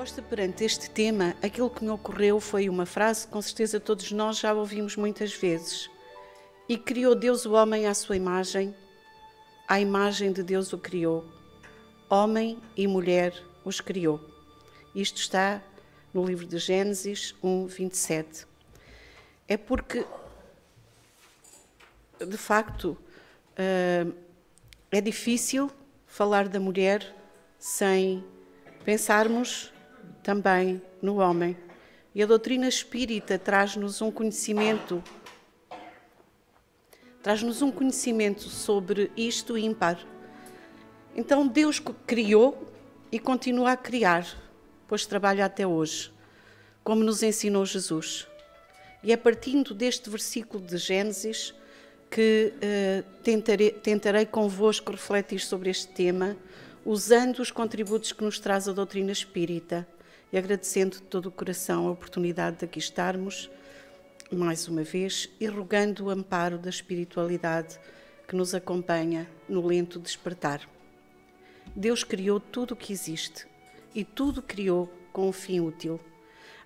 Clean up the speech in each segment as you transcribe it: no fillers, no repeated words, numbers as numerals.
Posta perante este tema, aquilo que me ocorreu foi uma frase que com certeza todos nós já ouvimos muitas vezes. E criou Deus o homem à sua imagem, à imagem de Deus o criou. Homem e mulher os criou. Isto está no livro de Gênesis 1:27. É porque, de facto, é difícil falar da mulher sem pensarmos também no homem. E a doutrina espírita traz-nos um conhecimento sobre isto ímpar. Então Deus criou e continua a criar, pois trabalha até hoje, como nos ensinou Jesus. E é partindo deste versículo de Gênesis que tentarei convosco refletir sobre este tema, usando os contributos que nos traz a doutrina espírita e agradecendo de todo o coração a oportunidade de aqui estarmos, mais uma vez, e rogando o amparo da espiritualidade que nos acompanha no lento despertar. Deus criou tudo o que existe e tudo criou com um fim útil.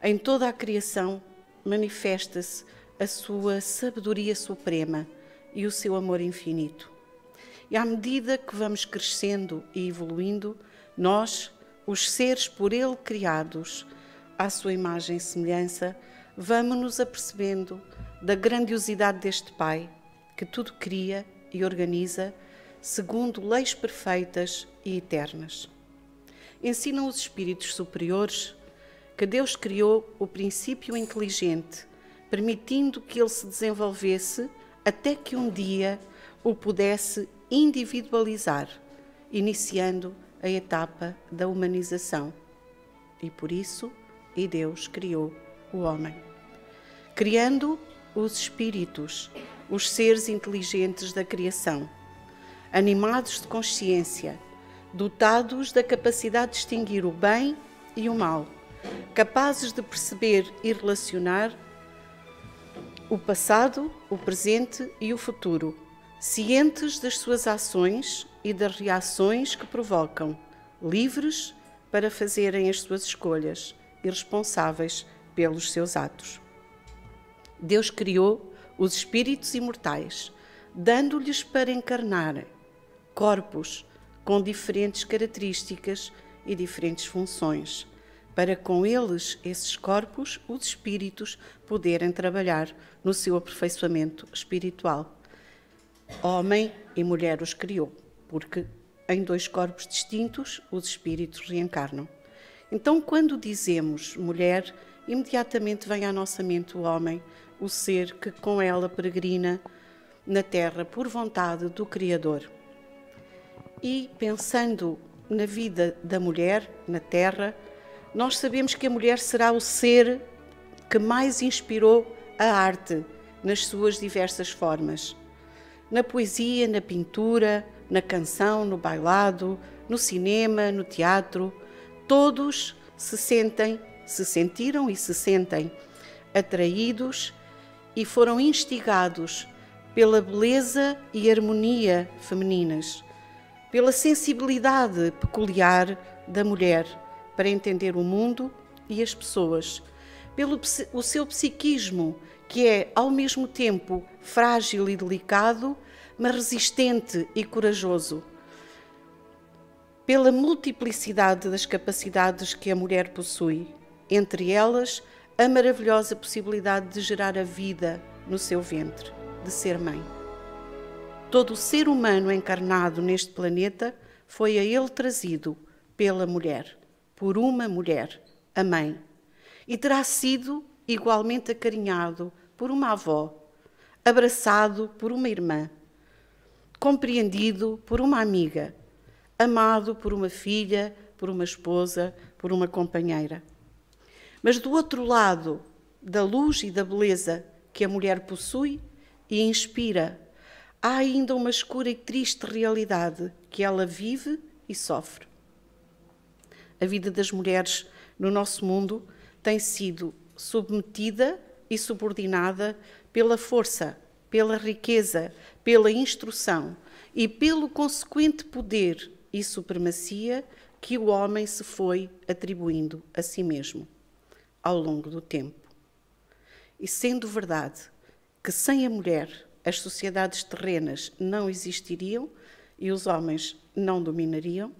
Em toda a criação manifesta-se a sua sabedoria suprema e o seu amor infinito. E à medida que vamos crescendo e evoluindo, nós, os seres por Ele criados, à sua imagem e semelhança, vamos-nos apercebendo da grandiosidade deste Pai, que tudo cria e organiza segundo leis perfeitas e eternas. Ensinam os espíritos superiores que Deus criou o princípio inteligente, permitindo que ele se desenvolvesse até que um dia o pudesse individualizar, iniciando a etapa da humanização. E por isso, Deus criou o homem. Criando os espíritos, os seres inteligentes da criação, animados de consciência, dotados da capacidade de distinguir o bem e o mal, capazes de perceber e relacionar o passado, o presente e o futuro, cientes das suas ações e das reações que provocam, livres para fazerem as suas escolhas e responsáveis pelos seus atos. Deus criou os espíritos imortais, dando-lhes para encarnarem corpos com diferentes características e diferentes funções, para com eles, esses corpos, os espíritos, poderem trabalhar no seu aperfeiçoamento espiritual. Homem e mulher os criou, porque em dois corpos distintos os espíritos reencarnam. Então, quando dizemos mulher, imediatamente vem à nossa mente o homem, o ser que com ela peregrina na terra por vontade do Criador. E pensando na vida da mulher na terra, nós sabemos que a mulher será o ser que mais inspirou a arte nas suas diversas formas. Na poesia, na pintura, na canção, no bailado, no cinema, no teatro, todos se sentiram e se sentem atraídos e foram instigados pela beleza e harmonia femininas, pela sensibilidade peculiar da mulher para entender o mundo e as pessoas, pelo o seu psiquismo, que é ao mesmo tempo frágil e delicado, mas resistente e corajoso, pela multiplicidade das capacidades que a mulher possui, entre elas a maravilhosa possibilidade de gerar a vida no seu ventre, de ser mãe. Todo o ser humano encarnado neste planeta foi a ele trazido pela mulher, por uma mulher, a mãe, e terá sido igualmente acarinhado por uma avó, abraçado por uma irmã, compreendido por uma amiga, amado por uma filha, por uma esposa, por uma companheira. Mas do outro lado da luz e da beleza que a mulher possui e inspira, há ainda uma escura e triste realidade que ela vive e sofre. A vida das mulheres no nosso mundo tem sido submetida e subordinada pela força, pela riqueza, pela instrução e pelo consequente poder e supremacia que o homem se foi atribuindo a si mesmo ao longo do tempo. E sendo verdade que sem a mulher as sociedades terrenas não existiriam e os homens não dominariam,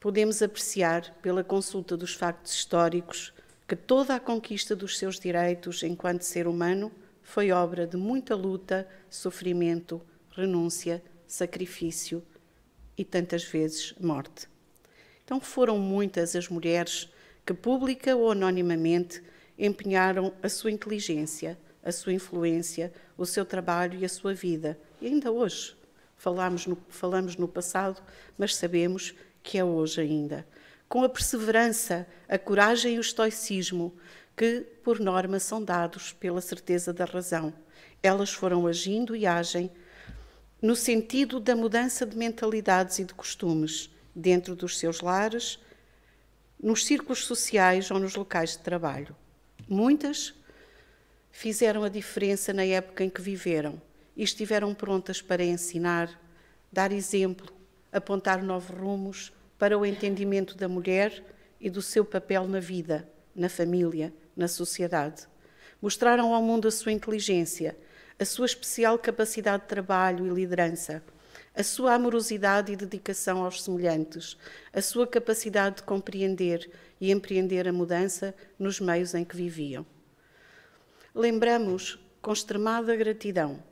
podemos apreciar, pela consulta dos factos históricos, que toda a conquista dos seus direitos enquanto ser humano foi obra de muita luta, sofrimento, renúncia, sacrifício e tantas vezes morte. Então foram muitas as mulheres que, pública ou anonimamente, empenharam a sua inteligência, a sua influência, o seu trabalho e a sua vida. E ainda hoje, falamos no passado, mas sabemos que é hoje ainda. Com a perseverança, a coragem e o estoicismo, que, por norma, são dados pela certeza da razão. Elas foram agindo e agem no sentido da mudança de mentalidades e de costumes, dentro dos seus lares, nos círculos sociais ou nos locais de trabalho. Muitas fizeram a diferença na época em que viveram e estiveram prontas para ensinar, dar exemplo, apontar novos rumos para o entendimento da mulher e do seu papel na vida, na família, na sociedade. Mostraram ao mundo a sua inteligência, a sua especial capacidade de trabalho e liderança, a sua amorosidade e dedicação aos semelhantes, a sua capacidade de compreender e empreender a mudança nos meios em que viviam. Lembramos com extremada gratidão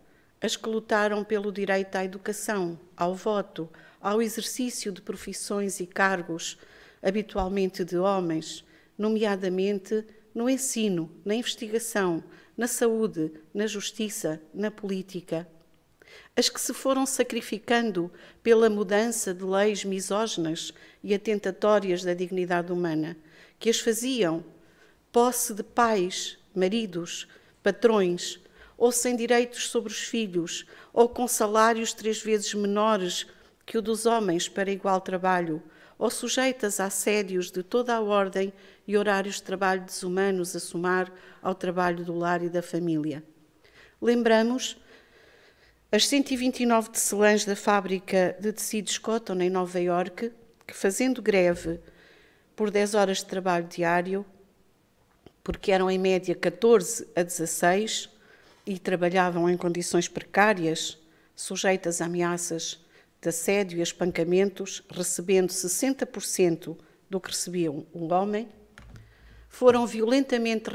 as que lutaram pelo direito à educação, ao voto, ao exercício de profissões e cargos habitualmente de homens, nomeadamente no ensino, na investigação, na saúde, na justiça, na política. As que se foram sacrificando pela mudança de leis misóginas e atentatórias da dignidade humana, que as faziam posse de pais, maridos, patrões, ou sem direitos sobre os filhos, ou com salários 3 vezes menores que o dos homens para igual trabalho, ou sujeitas a assédios de toda a ordem e horários de trabalho desumanos a somar ao trabalho do lar e da família. Lembramos as 129 tecelãs da fábrica de tecidos Cotton em Nova Iorque, que, fazendo greve por 10 horas de trabalho diário, porque eram em média 14 a 16 e trabalhavam em condições precárias, sujeitas a ameaças de assédio e espancamentos, recebendo 60% do que recebia um homem, foram violentamente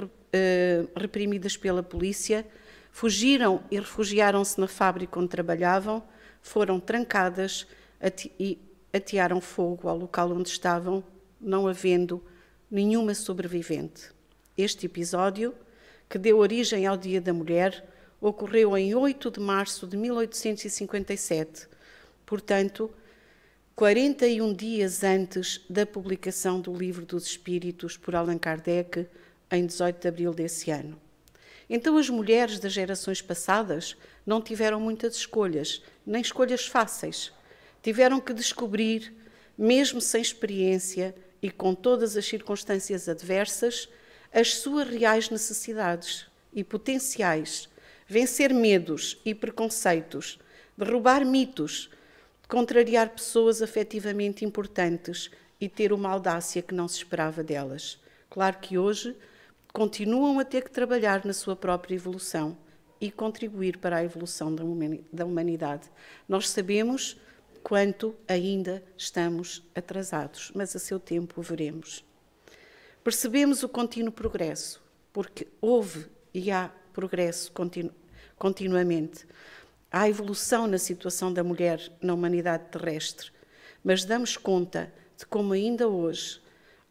reprimidas pela polícia, fugiram e refugiaram-se na fábrica onde trabalhavam, foram trancadas e atearam fogo ao local onde estavam, não havendo nenhuma sobrevivente. Este episódio, que deu origem ao Dia da Mulher, ocorreu em 8 de março de 1857, portanto, 41 dias antes da publicação do Livro dos Espíritos por Allan Kardec, em 18 de abril desse ano. Então, as mulheres das gerações passadas não tiveram muitas escolhas, nem escolhas fáceis. Tiveram que descobrir, mesmo sem experiência e com todas as circunstâncias adversas, as suas reais necessidades e potenciais, vencer medos e preconceitos, derrubar mitos, contrariar pessoas afetivamente importantes e ter uma audácia que não se esperava delas. Claro que hoje continuam a ter que trabalhar na sua própria evolução e contribuir para a evolução da humanidade. Nós sabemos quanto ainda estamos atrasados, mas a seu tempo o veremos. Percebemos o contínuo progresso, porque houve e há progresso continuamente. Há evolução na situação da mulher na humanidade terrestre, mas damos conta de como ainda hoje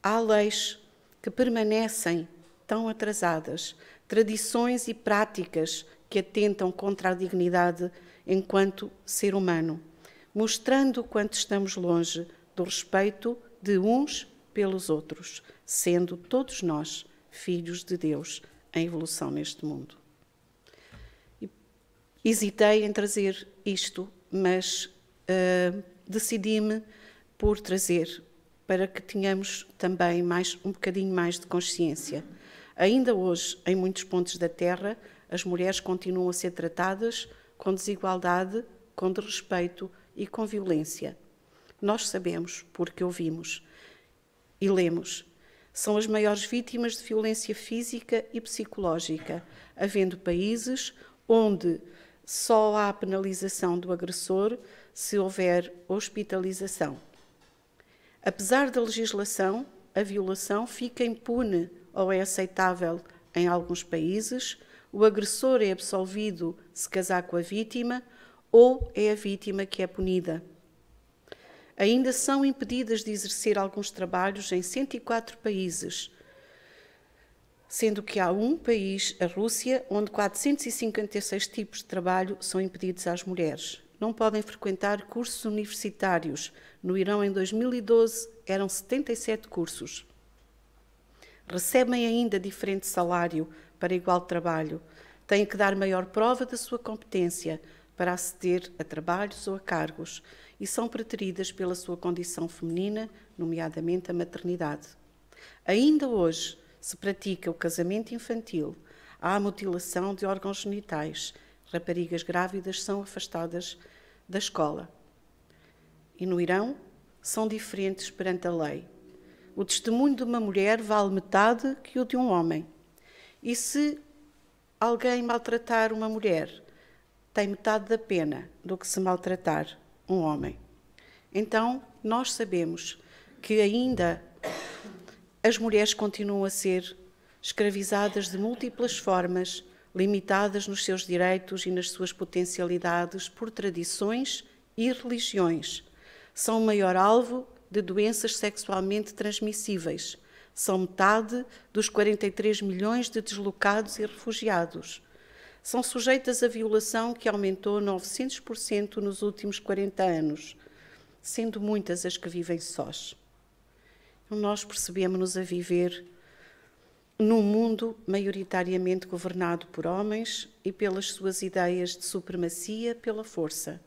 há leis que permanecem tão atrasadas, tradições e práticas que atentam contra a dignidade enquanto ser humano, mostrando o quanto estamos longe do respeito de uns pelos outros, sendo todos nós filhos de Deus em evolução neste mundo. Hesitei em trazer isto, mas decidi-me por trazer para que tenhamos também um bocadinho mais de consciência. Ainda hoje, em muitos pontos da Terra, as mulheres continuam a ser tratadas com desigualdade, com desrespeito e com violência. nós sabemos, porque ouvimos e lemos, são as maiores vítimas de violência física e psicológica, havendo países onde só há penalização do agressor se houver hospitalização. Apesar da legislação, a violação fica impune ou é aceitável em alguns países, o agressor é absolvido se casar com a vítima ou é a vítima que é punida. Ainda são impedidas de exercer alguns trabalhos em 104 países, sendo que há um país, a Rússia, onde 456 tipos de trabalho são impedidos às mulheres. Não podem frequentar cursos universitários. No Irão, em 2012, eram 77 cursos. Recebem ainda diferente salário para igual trabalho. Têm que dar maior prova da sua competência para aceder a trabalhos ou a cargos e são preteridas pela sua condição feminina, nomeadamente a maternidade. Ainda hoje se pratica o casamento infantil, há a mutilação de órgãos genitais, raparigas grávidas são afastadas da escola. E no Irão são diferentes perante a lei. O testemunho de uma mulher vale metade que o de um homem. E se alguém maltratar uma mulher, tem metade da pena do que se maltratar um homem. Então, nós sabemos que ainda as mulheres continuam a ser escravizadas de múltiplas formas, limitadas nos seus direitos e nas suas potencialidades por tradições e religiões. São o maior alvo de doenças sexualmente transmissíveis. São metade dos 43 milhões de deslocados e refugiados. São sujeitas a violação que aumentou 900% nos últimos 40 anos, sendo muitas as que vivem sós. Nós percebemos-nos a viver num mundo maioritariamente governado por homens e pelas suas ideias de supremacia pela força,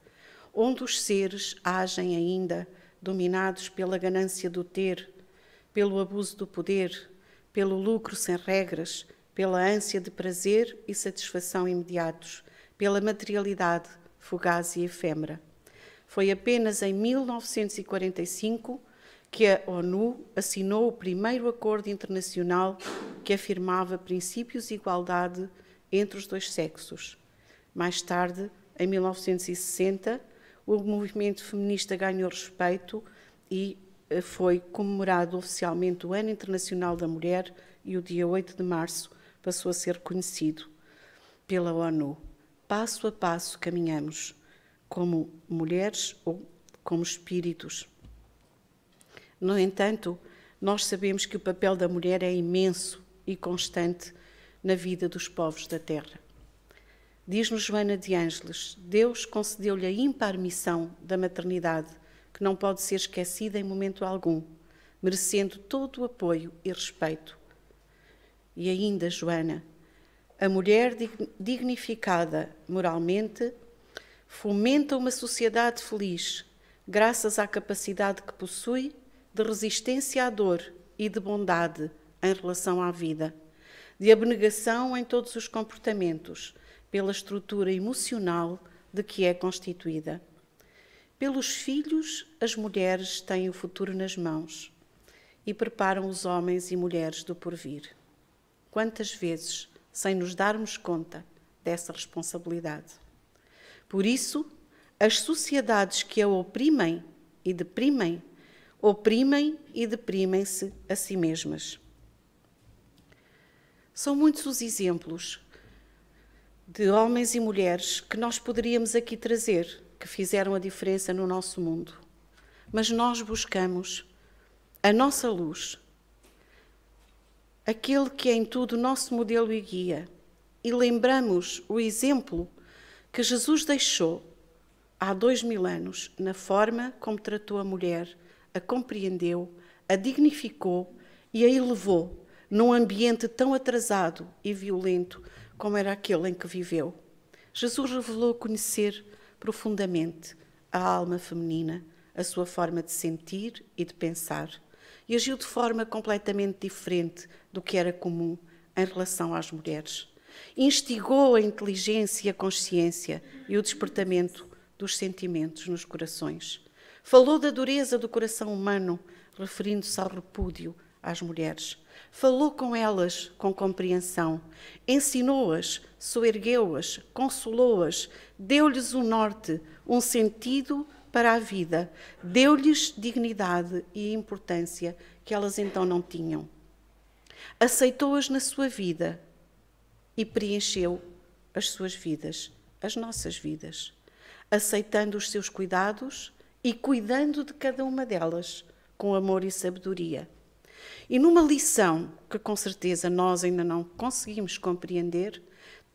onde os seres agem ainda dominados pela ganância do ter, pelo abuso do poder, pelo lucro sem regras, pela ânsia de prazer e satisfação imediatos, pela materialidade fugaz e efêmera. Foi apenas em 1945 que a ONU assinou o primeiro acordo internacional que afirmava princípios de igualdade entre os dois sexos. Mais tarde, em 1960, o movimento feminista ganhou respeito e foi comemorado oficialmente o Ano Internacional da Mulher e o dia 8 de março passou a ser reconhecido pela ONU. Passo a passo caminhamos como mulheres ou como espíritos. No entanto, nós sabemos que o papel da mulher é imenso e constante na vida dos povos da Terra. Diz-nos Joana de Ângeles, Deus concedeu-lhe a ímpar missão da maternidade, que não pode ser esquecida em momento algum, merecendo todo o apoio e respeito. E ainda, Joana, a mulher dignificada moralmente fomenta uma sociedade feliz, graças à capacidade que possui de resistência à dor e de bondade em relação à vida, de abnegação em todos os comportamentos, pela estrutura emocional de que é constituída. Pelos filhos, as mulheres têm o futuro nas mãos e preparam os homens e mulheres do porvir. Quantas vezes, sem nos darmos conta dessa responsabilidade? Por isso, as sociedades que a oprimem e deprimem e deprimem-se a si mesmas. São muitos os exemplos de homens e mulheres que nós poderíamos aqui trazer, que fizeram a diferença no nosso mundo. Mas nós buscamos a nossa luz, aquele que é em tudo o nosso modelo e guia, e lembramos o exemplo que Jesus deixou há 2000 anos, na forma como tratou a mulher, a compreendeu, a dignificou e a elevou num ambiente tão atrasado e violento como era aquele em que viveu. Jesus revelou conhecer profundamente a alma feminina, a sua forma de sentir e de pensar, e agiu de forma completamente diferente do que era comum em relação às mulheres. Instigou a inteligência e a consciência e o despertamento dos sentimentos nos corações. Falou da dureza do coração humano, referindo-se ao repúdio às mulheres. Falou com elas com compreensão, ensinou-as, soergueu-as, consolou-as, deu-lhes um norte, um sentido para a vida, deu-lhes dignidade e importância que elas então não tinham. Aceitou-as na sua vida e preencheu as suas vidas, as nossas vidas, aceitando os seus cuidados e cuidando de cada uma delas com amor e sabedoria. E numa lição que com certeza nós ainda não conseguimos compreender,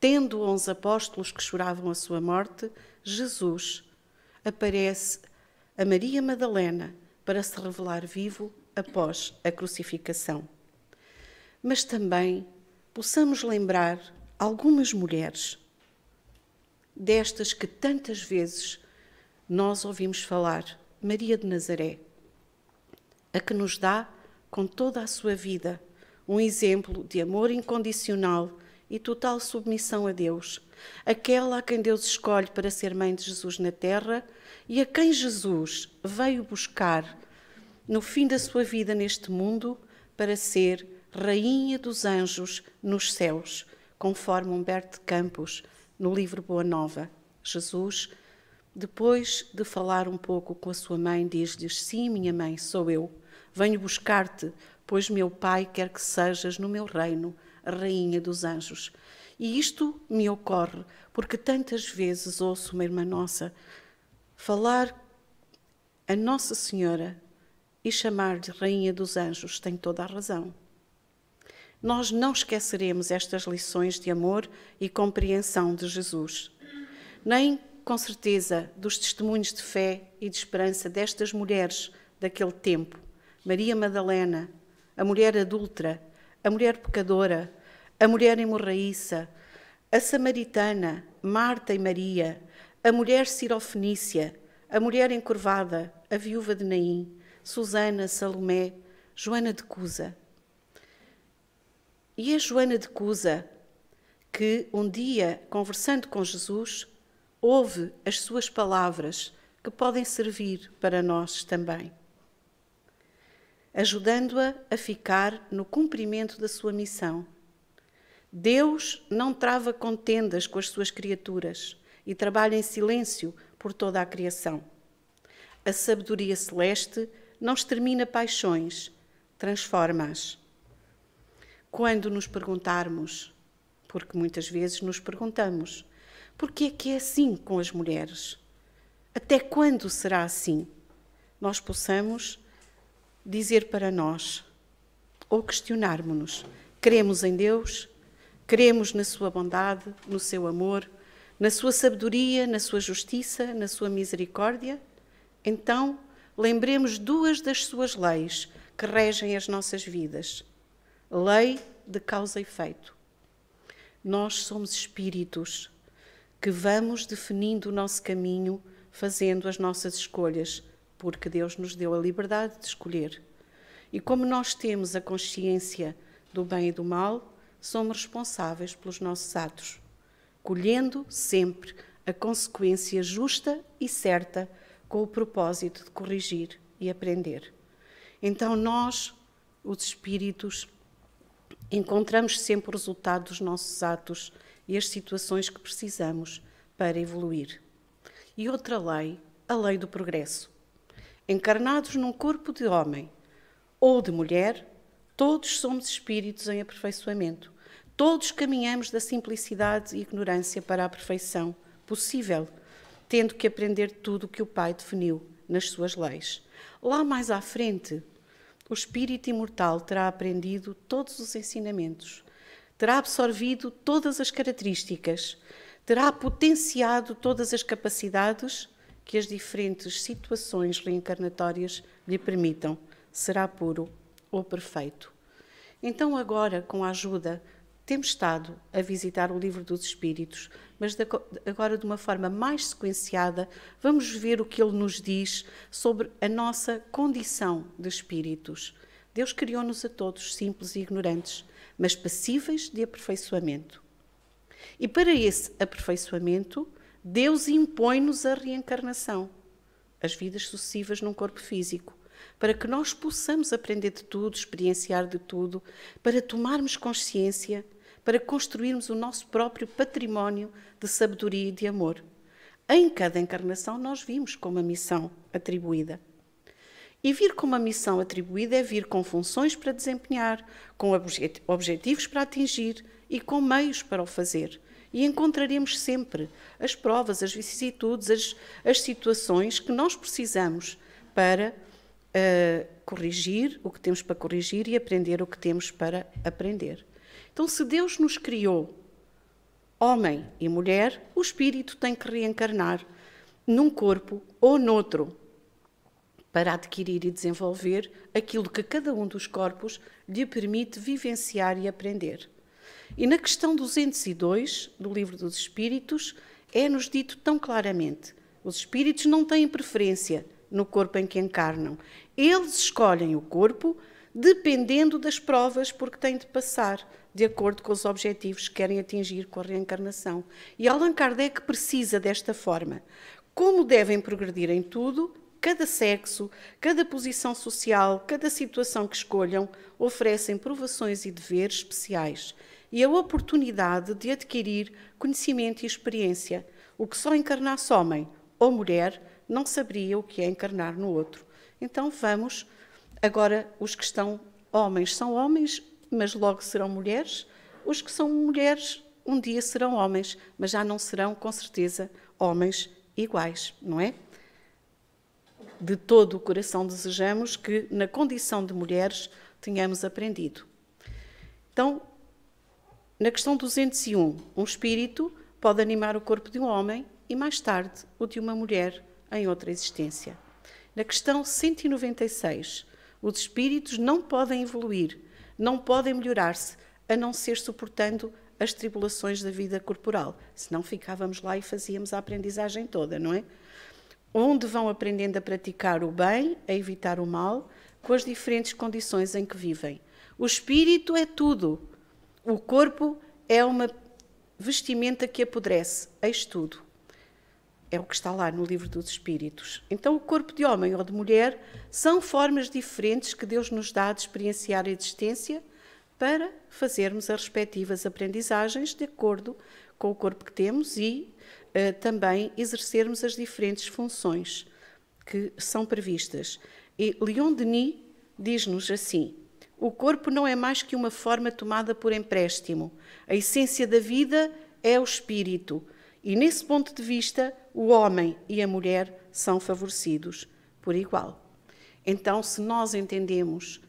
tendo 11 apóstolos que choravam a sua morte, Jesus aparece a Maria Madalena para se revelar vivo após a crucificação. Mas também possamos lembrar algumas mulheres, destas que tantas vezes nós ouvimos falar, Maria de Nazaré, a que nos dá, com toda a sua vida, um exemplo de amor incondicional e total submissão a Deus, aquela a quem Deus escolhe para ser mãe de Jesus na terra e a quem Jesus veio buscar no fim da sua vida neste mundo para ser Rainha dos Anjos nos céus, conforme Humberto de Campos, no livro Boa Nova. Jesus, depois de falar um pouco com a sua mãe, diz-lhes: sim, minha mãe, sou eu. Venho buscar-te, pois meu Pai quer que sejas no meu reino a Rainha dos Anjos. E isto me ocorre porque tantas vezes ouço uma irmã nossa falar a Nossa Senhora e chamar-lhe Rainha dos Anjos. Tem toda a razão. Nós não esqueceremos estas lições de amor e compreensão de Jesus, nem, com certeza, dos testemunhos de fé e de esperança destas mulheres daquele tempo. Maria Madalena, a mulher adúltera, a mulher pecadora, a mulher hemorraíça, a samaritana, Marta e Maria, a mulher sirofenícia, a mulher encurvada, a viúva de Naim, Susana, Salomé, Joana de Cusa. E é Joana de Cusa que um dia, conversando com Jesus, ouve as suas palavras que podem servir para nós também, ajudando-a a ficar no cumprimento da sua missão. Deus não trava contendas com as suas criaturas e trabalha em silêncio por toda a criação. A sabedoria celeste não extermina paixões, transforma-as. Quando nos perguntarmos, porque muitas vezes nos perguntamos, por que é assim com as mulheres? Até quando será assim? Nós possamos dizer para nós, ou questionarmos-nos, cremos em Deus, cremos na sua bondade, no seu amor, na sua sabedoria, na sua justiça, na sua misericórdia? Então, lembremos duas das suas leis que regem as nossas vidas. Lei de causa e efeito. Nós somos espíritos que vamos definindo o nosso caminho, fazendo as nossas escolhas, porque Deus nos deu a liberdade de escolher. E como nós temos a consciência do bem e do mal, somos responsáveis pelos nossos atos, colhendo sempre a consequência justa e certa com o propósito de corrigir e aprender. Então nós, os espíritos, encontramos sempre o resultado dos nossos atos e as situações que precisamos para evoluir. E outra lei, a lei do progresso. Encarnados num corpo de homem ou de mulher, todos somos espíritos em aperfeiçoamento. Todos caminhamos da simplicidade e ignorância para a perfeição possível, tendo que aprender tudo o que o Pai definiu nas suas leis. Lá mais à frente, o espírito imortal terá aprendido todos os ensinamentos, terá absorvido todas as características, terá potenciado todas as capacidades que as diferentes situações reencarnatórias lhe permitam. Será puro ou perfeito. Então agora, com a ajuda, temos estado a visitar o Livro dos Espíritos, mas agora de uma forma mais sequenciada, vamos ver o que ele nos diz sobre a nossa condição de espíritos. Deus criou-nos a todos simples e ignorantes, mas passíveis de aperfeiçoamento. E para esse aperfeiçoamento, Deus impõe-nos a reencarnação. as vidas sucessivas num corpo físico, para que nós possamos aprender de tudo, experienciar de tudo, para tomarmos consciência, para construirmos o nosso próprio património de sabedoria e de amor. Em cada encarnação nós vimos com uma missão atribuída. E vir com uma missão atribuída é vir com funções para desempenhar, com objetivos para atingir e com meios para o fazer. E encontraremos sempre as provas, as vicissitudes, as situações que nós precisamos para corrigir o que temos para corrigir e aprender o que temos para aprender. Então, se Deus nos criou homem e mulher, o espírito tem que reencarnar num corpo ou noutro, para adquirir e desenvolver aquilo que cada um dos corpos lhe permite vivenciar e aprender. E na questão 202 do Livro dos Espíritos, é-nos dito tão claramente: os espíritos não têm preferência no corpo em que encarnam. Eles escolhem o corpo dependendo das provas por que têm de passar, de acordo com os objetivos que querem atingir com a reencarnação. E Allan Kardec precisa desta forma. Como devem progredir em tudo, cada sexo, cada posição social, cada situação que escolham, oferecem provações e deveres especiais e a oportunidade de adquirir conhecimento e experiência. O que só encarnasse homem ou mulher não saberia o que é encarnar no outro. Então vamos, agora os que estão homens são homens, mas logo serão mulheres. Os que são mulheres um dia serão homens, mas já não serão, com certeza, homens iguais, não é? De todo o coração desejamos que, na condição de mulheres, tenhamos aprendido. Então, na questão 201, um espírito pode animar o corpo de um homem e, mais tarde, o de uma mulher em outra existência. Na questão 196, os espíritos não podem evoluir, não podem melhorar-se, a não ser suportando as tribulações da vida corporal. Senão ficávamos lá e fazíamos a aprendizagem toda, não é? Onde vão aprendendo a praticar o bem, a evitar o mal, com as diferentes condições em que vivem. O espírito é tudo. O corpo é uma vestimenta que apodrece. Eis tudo. É o que está lá no Livro dos Espíritos. Então, o corpo de homem ou de mulher são formas diferentes que Deus nos dá de experienciar a existência para fazermos as respectivas aprendizagens de acordo com o corpo que temos e também exercermos as diferentes funções que são previstas. E Leon Denis diz-nos assim: o corpo não é mais que uma forma tomada por empréstimo. A essência da vida é o espírito. E nesse ponto de vista, o homem e a mulher são favorecidos por igual. Então, se nós entendemos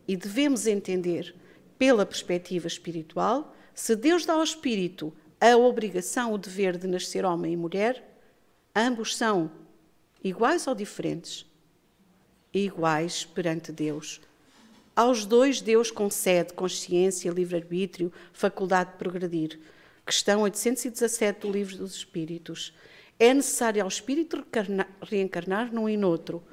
e devemos entender pela perspectiva espiritual, se Deus dá ao espírito a obrigação, o dever de nascer homem e mulher, ambos são iguais ou diferentes? Iguais perante Deus. Aos dois Deus concede consciência, livre-arbítrio, faculdade de progredir. Questão 817 do Livro dos Espíritos. É necessário ao espírito reencarnar num e noutro.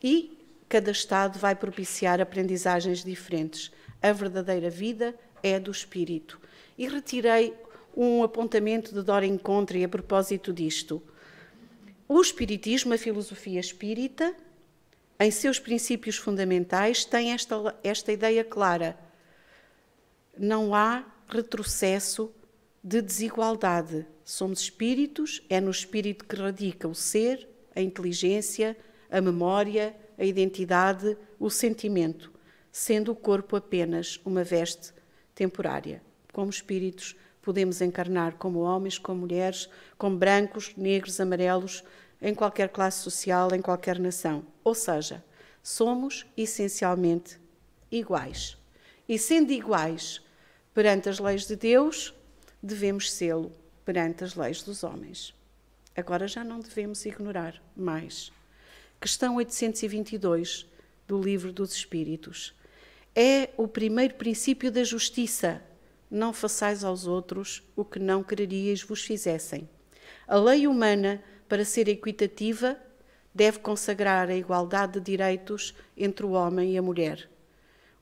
E cada estado vai propiciar aprendizagens diferentes. A verdadeira vida é do espírito. E retirei um apontamento de Dora Contri a propósito disto. O espiritismo, a filosofia espírita, em seus princípios fundamentais, tem esta ideia clara. Não há retrocesso de desigualdade. Somos espíritos, é no espírito que radica o ser, a inteligência, a memória, a identidade, o sentimento, sendo o corpo apenas uma veste temporária. Como espíritos, podemos encarnar como homens, como mulheres, como brancos, negros, amarelos, em qualquer classe social, em qualquer nação. Ou seja, somos essencialmente iguais. E sendo iguais perante as leis de Deus, devemos sê-lo perante as leis dos homens. Agora já não devemos ignorar mais. Questão 822 do Livro dos Espíritos. É o primeiro princípio da justiça. Não façais aos outros o que não quereríeis vos fizessem. A lei humana, para ser equitativa, deve consagrar a igualdade de direitos entre o homem e a mulher.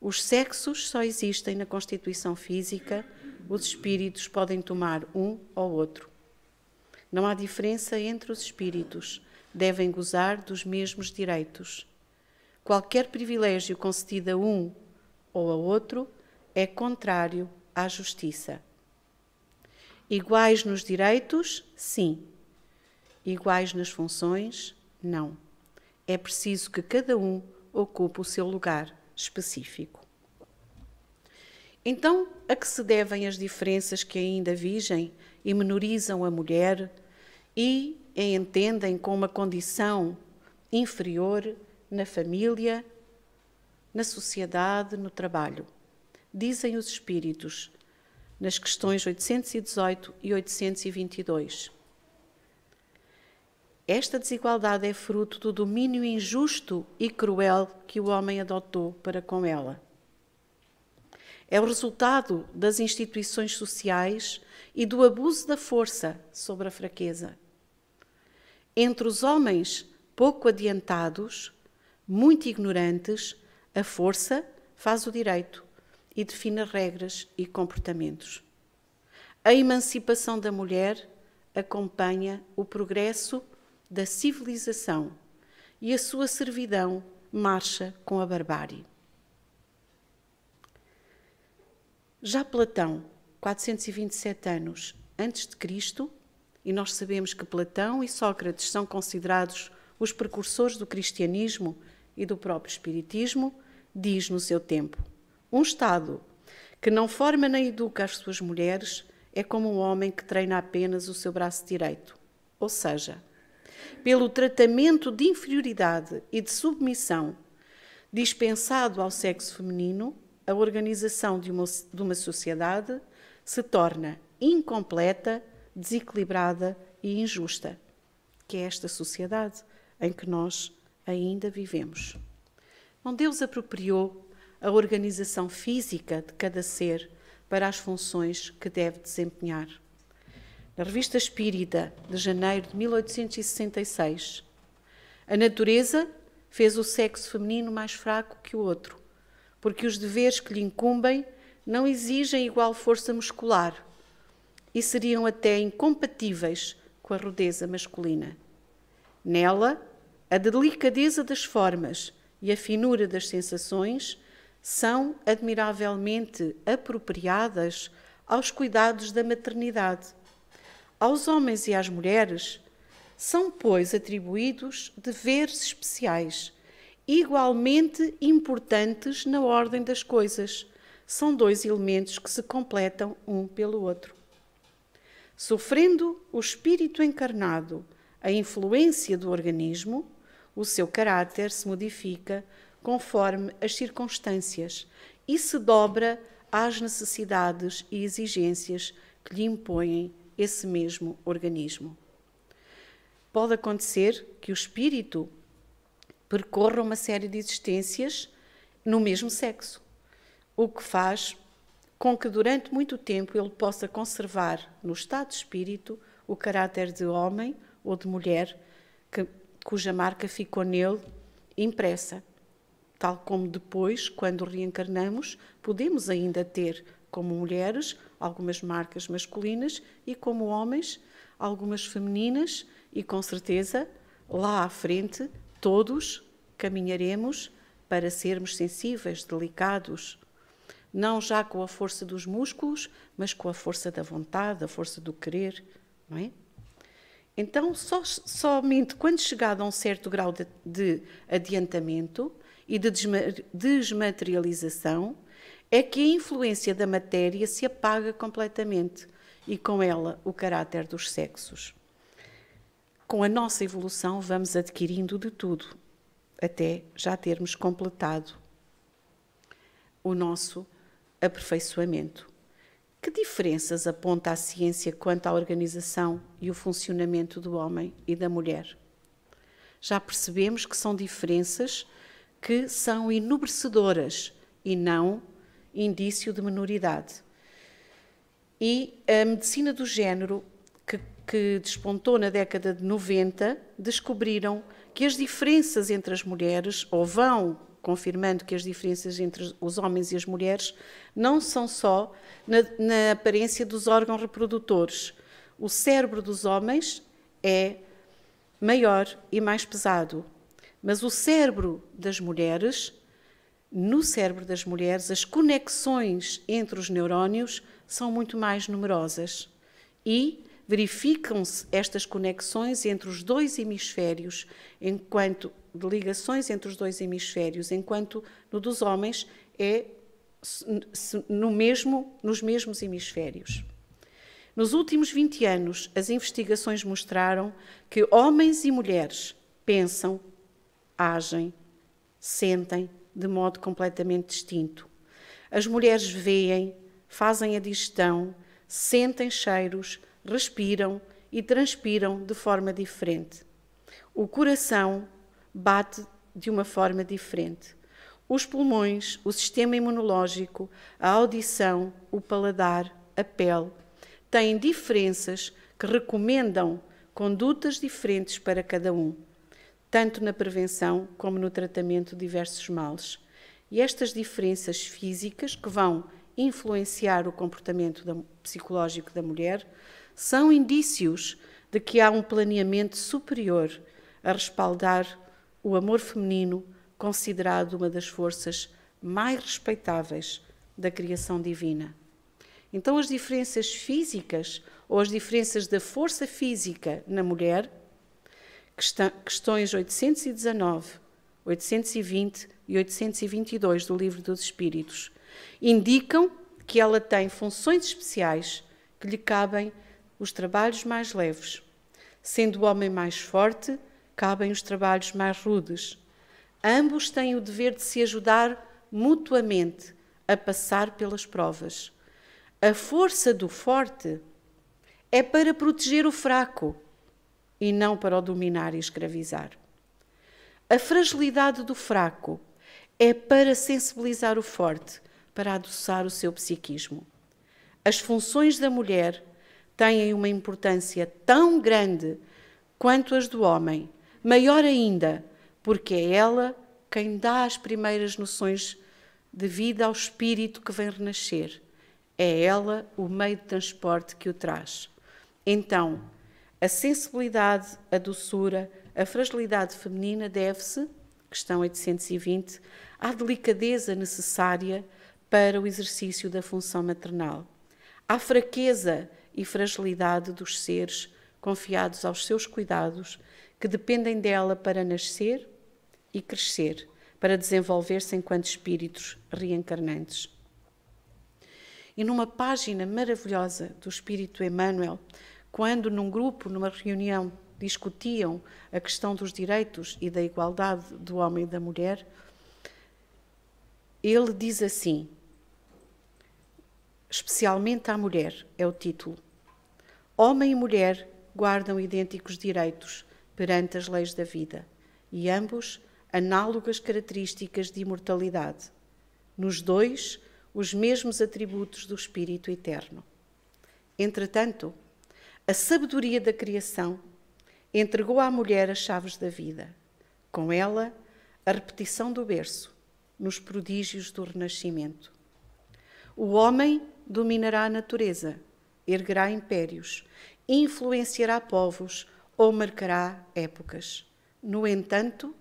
Os sexos só existem na constituição física, os espíritos podem tomar um ou outro. Não há diferença entre os espíritos, devem gozar dos mesmos direitos. Qualquer privilégio concedido a um ou a outro é contrário à justiça. Iguais nos direitos, sim. Iguais nas funções, não. É preciso que cada um ocupe o seu lugar específico. Então, a que se devem as diferenças que ainda vigem e menorizam a mulher e a entendem com uma condição inferior na família, na sociedade, no trabalho? Dizem os Espíritos, nas questões 818 e 822. Esta desigualdade é fruto do domínio injusto e cruel que o homem adotou para com ela. É o resultado das instituições sociais e do abuso da força sobre a fraqueza. Entre os homens pouco adiantados, muito ignorantes, a força faz o direito e define regras e comportamentos. A emancipação da mulher acompanha o progresso da civilização e a sua servidão marcha com a barbárie. Já Platão, 427 anos antes de Cristo, e nós sabemos que Platão e Sócrates são considerados os precursores do cristianismo e do próprio espiritismo, diz no seu tempo: um Estado que não forma nem educa as suas mulheres é como um homem que treina apenas o seu braço direito. Ou seja, pelo tratamento de inferioridade e de submissão dispensado ao sexo feminino, a organização de uma sociedade se torna incompleta, desequilibrada e injusta, que é esta sociedade em que nós ainda vivemos. Não Deus apropriou a organização física de cada ser para as funções que deve desempenhar. Na Revista Espírita, de janeiro de 1866, a natureza fez o sexo feminino mais fraco que o outro, porque os deveres que lhe incumbem não exigem igual força muscular e seriam até incompatíveis com a rudeza masculina. Nela, a delicadeza das formas e a finura das sensações são admiravelmente apropriadas aos cuidados da maternidade. Aos homens e às mulheres são, pois, atribuídos deveres especiais, igualmente importantes na ordem das coisas. São dois elementos que se completam um pelo outro. Sofrendo o espírito encarnado a influência do organismo, o seu caráter se modifica conforme as circunstâncias e se dobra às necessidades e exigências que lhe impõem esse mesmo organismo. Pode acontecer que o espírito percorra uma série de existências no mesmo sexo, o que faz com que durante muito tempo ele possa conservar no estado de espírito o caráter de homem ou de mulher cuja marca ficou nele impressa, tal como depois, quando reencarnamos, podemos ainda ter como mulheres algumas marcas masculinas e como homens algumas femininas e com certeza lá à frente todos caminharemos para sermos sensíveis, delicados, não já com a força dos músculos, mas com a força da vontade, a força do querer, não é? Então, somente quando chegado a um certo grau de adiantamento e de desmaterialização, é que a influência da matéria se apaga completamente e com ela o caráter dos sexos. Com a nossa evolução vamos adquirindo de tudo, até já termos completado o nosso aperfeiçoamento. Que diferenças aponta a ciência quanto à organização e o funcionamento do homem e da mulher? Já percebemos que são diferenças que são enobrecedoras e não indício de menoridade. E a medicina do género, que despontou na década de 90, descobriram que as diferenças entre as mulheres, ou vão confirmando que as diferenças entre os homens e as mulheres não são só na aparência dos órgãos reprodutores. O cérebro dos homens é maior e mais pesado. Mas no cérebro das mulheres, as conexões entre os neurónios são muito mais numerosas e verificam-se estas conexões entre os dois hemisférios, de ligações entre os dois hemisférios, enquanto no dos homens é nos mesmos hemisférios. Nos últimos 20 anos, as investigações mostraram que homens e mulheres pensam, agem, sentem de modo completamente distinto. As mulheres veem, fazem a digestão, sentem cheiros, respiram e transpiram de forma diferente. O coração bate de uma forma diferente. Os pulmões, o sistema imunológico, a audição, o paladar, a pele, têm diferenças que recomendam condutas diferentes para cada um, tanto na prevenção como no tratamento de diversos males. E estas diferenças físicas, que vão influenciar o comportamento psicológico da mulher, são indícios de que há um planeamento superior a respaldar o amor feminino, considerado uma das forças mais respeitáveis da criação divina. Então, as diferenças físicas, ou as diferenças da força física na mulher, questões 819, 820 e 822 do Livro dos Espíritos, indicam que ela tem funções especiais que lhe cabem os trabalhos mais leves. Sendo o homem mais forte, cabem os trabalhos mais rudes. Ambos têm o dever de se ajudar mutuamente a passar pelas provas. A força do forte é para proteger o fraco e não para o dominar e escravizar. A fragilidade do fraco é para sensibilizar o forte, para adoçar o seu psiquismo. As funções da mulher têm uma importância tão grande quanto as do homem, maior ainda, porque é ela quem dá as primeiras noções de vida ao espírito que vem renascer. É ela o meio de transporte que o traz. Então, a sensibilidade, a doçura, a fragilidade feminina deve-se, questão 820, à delicadeza necessária para o exercício da função maternal, à fraqueza e fragilidade dos seres confiados aos seus cuidados, que dependem dela para nascer e crescer, para desenvolver-se enquanto espíritos reencarnantes. E numa página maravilhosa do Espírito Emmanuel, quando num grupo, numa reunião, discutiam a questão dos direitos e da igualdade do homem e da mulher, ele diz assim, especialmente à mulher, é o título: homem e mulher guardam idênticos direitos perante as leis da vida e ambos análogas características de imortalidade. Nos dois, os mesmos atributos do Espírito Eterno. Entretanto, a sabedoria da criação entregou à mulher as chaves da vida. Com ela, a repetição do berço, nos prodígios do renascimento. O homem dominará a natureza, erguerá impérios, influenciará povos ou marcará épocas. No entanto,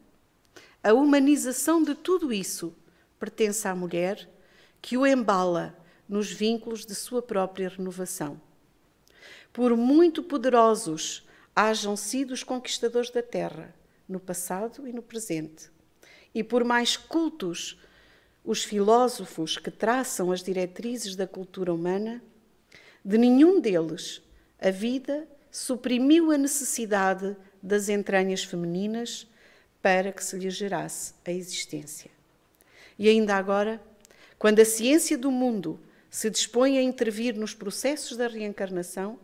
a humanização de tudo isso pertence à mulher, que o embala nos vínculos de sua própria renovação. Por muito poderosos hajam sido os conquistadores da terra, no passado e no presente, e por mais cultos os filósofos que traçam as diretrizes da cultura humana, de nenhum deles a vida suprimiu a necessidade das entranhas femininas para que se lhe gerasse a existência. E ainda agora, quando a ciência do mundo se dispõe a intervir nos processos da reencarnação,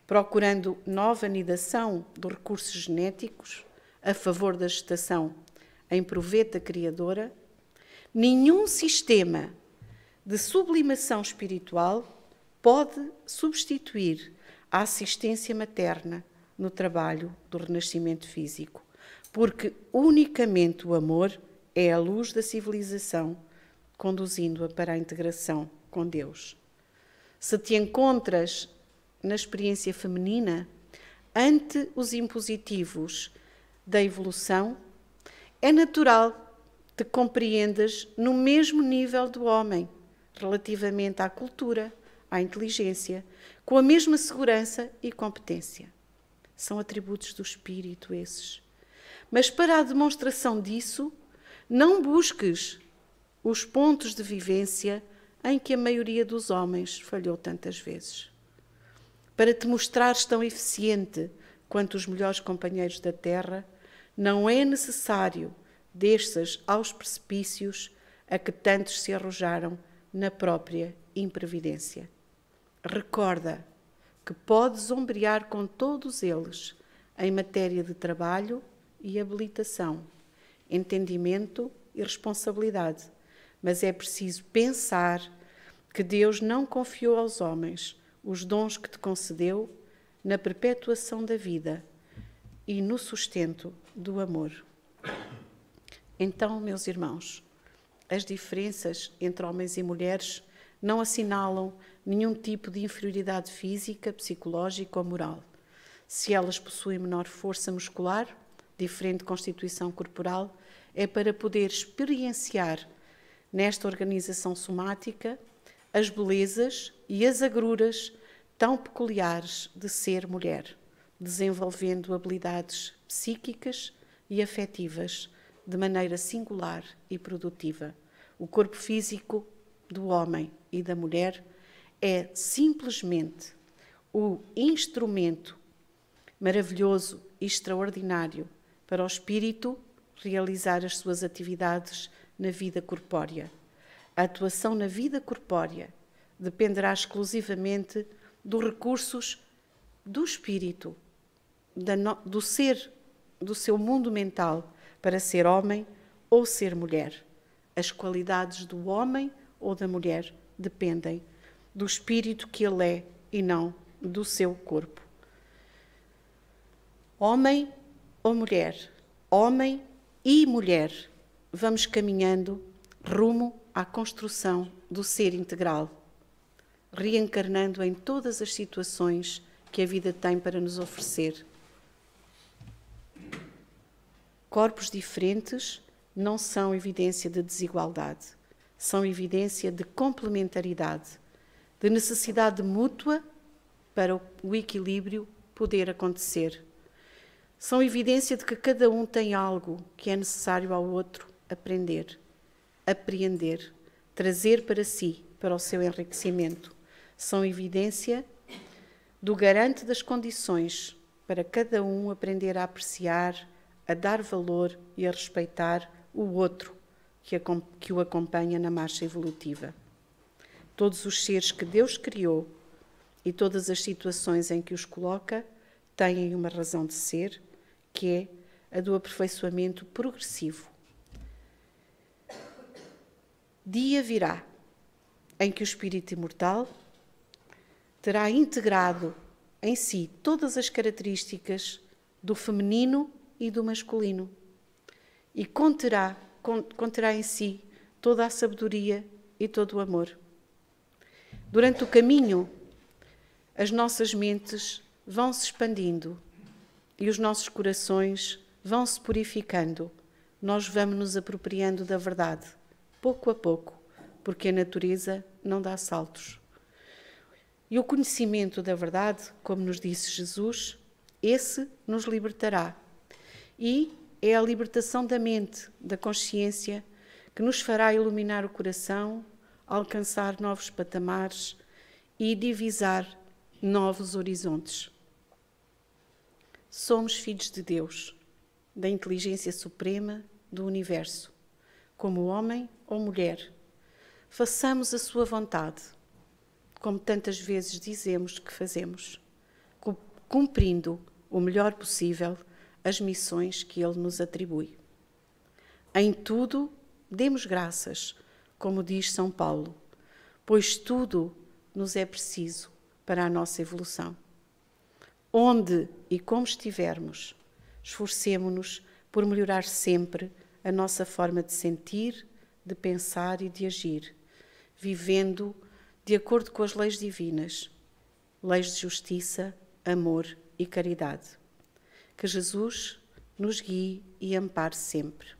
procurando nova anidação dos recursos genéticos a favor da gestação em proveta criadora, nenhum sistema de sublimação espiritual pode substituir a assistência materna no trabalho do renascimento físico, porque unicamente o amor é a luz da civilização, conduzindo-a para a integração com Deus. Se te encontras na experiência feminina, ante os impositivos da evolução, é natural que te compreendas no mesmo nível do homem, relativamente à cultura, à inteligência, com a mesma segurança e competência. São atributos do espírito esses. Mas para a demonstração disso, não busques os pontos de vivência em que a maioria dos homens falhou tantas vezes. Para te mostrares tão eficiente quanto os melhores companheiros da terra, não é necessário desças aos precipícios a que tantos se arrojaram na própria imprevidência. Recorda que podes ombrear com todos eles em matéria de trabalho e habilitação, entendimento e responsabilidade, mas é preciso pensar que Deus não confiou aos homens os dons que te concedeu na perpetuação da vida e no sustento do amor. Então, meus irmãos, as diferenças entre homens e mulheres não assinalam nenhum tipo de inferioridade física, psicológica ou moral. Se elas possuem menor força muscular, diferente constituição corporal, é para poder experienciar nesta organização somática as belezas e as agruras tão peculiares de ser mulher, desenvolvendo habilidades psíquicas e afetivas de maneira singular e produtiva. O corpo físico do homem e da mulher é simplesmente o instrumento maravilhoso e extraordinário para o espírito realizar as suas atividades na vida corpórea. A atuação na vida corpórea dependerá exclusivamente dos recursos do espírito, do seu mundo mental, para ser homem ou ser mulher. As qualidades do homem ou da mulher dependem do espírito que ele é e não do seu corpo. Homem ou mulher, homem e mulher, vamos caminhando rumo à construção do ser integral, reencarnando em todas as situações que a vida tem para nos oferecer. Corpos diferentes não são evidência de desigualdade, são evidência de complementaridade, de necessidade mútua para o equilíbrio poder acontecer. São evidência de que cada um tem algo que é necessário ao outro aprender, apreender, trazer para si, para o seu enriquecimento. São evidência do garante das condições para cada um aprender a apreciar, a dar valor e a respeitar o outro que o acompanha na marcha evolutiva. Todos os seres que Deus criou e todas as situações em que os coloca têm uma razão de ser, que é a do aperfeiçoamento progressivo. Dia virá em que o espírito imortal terá integrado em si todas as características do feminino e do masculino e conterá em si toda a sabedoria e todo o amor. Durante o caminho, as nossas mentes vão se expandindo e os nossos corações vão se purificando. Nós vamos nos apropriando da verdade, pouco a pouco, porque a natureza não dá saltos. E o conhecimento da verdade, como nos disse Jesus, esse nos libertará. E é a libertação da mente, da consciência, que nos fará iluminar o coração, alcançar novos patamares e divisar novos horizontes. Somos filhos de Deus, da inteligência suprema do universo. Como homem ou mulher, façamos a sua vontade, como tantas vezes dizemos que fazemos, cumprindo o melhor possível as missões que Ele nos atribui. Em tudo, demos graças, como diz São Paulo, pois tudo nos é preciso para a nossa evolução. Onde e como estivermos, esforcemo-nos por melhorar sempre a nossa forma de sentir, de pensar e de agir, vivendo de acordo com as leis divinas, leis de justiça, amor e caridade. Que Jesus nos guie e ampare sempre.